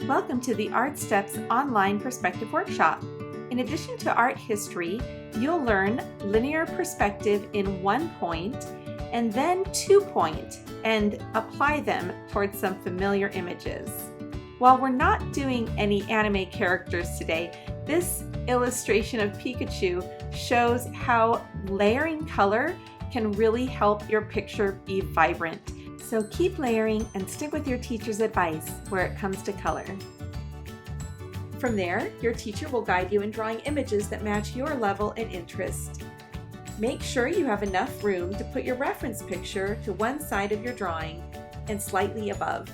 Welcome to the Art Steps online perspective workshop. In addition to art history, you'll learn linear perspective in 1 point and then 2 point and apply them towards some familiar images. While we're not doing any anime characters today, this illustration of Pikachu shows how layering color can really help your picture be vibrant. So keep layering and stick with your teacher's advice where it comes to color. From there, your teacher will guide you in drawing images that match your level and interest. Make sure you have enough room to put your reference picture to one side of your drawing and slightly above.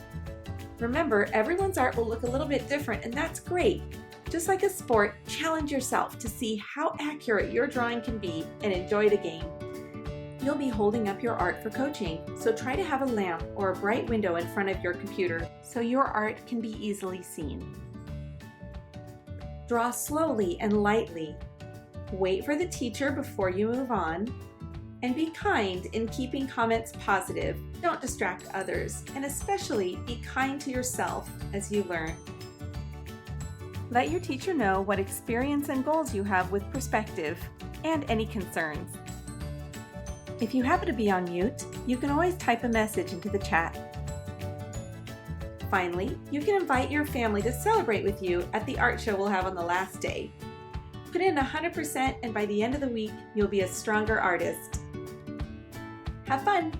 Remember, everyone's art will look a little bit different, and that's great. Just like a sport, challenge yourself to see how accurate your drawing can be and enjoy the game. You'll be holding up your art for coaching, so try to have a lamp or a bright window in front of your computer so your art can be easily seen. Draw slowly and lightly. Wait for the teacher before you move on. And be kind in keeping comments positive. Don't distract others, and especially be kind to yourself as you learn. Let your teacher know what experience and goals you have with perspective and any concerns. If you happen to be on mute, you can always type a message into the chat. Finally, you can invite your family to celebrate with you at the art show we'll have on the last day. Put in 100%, and by the end of the week, you'll be a stronger artist. Have fun!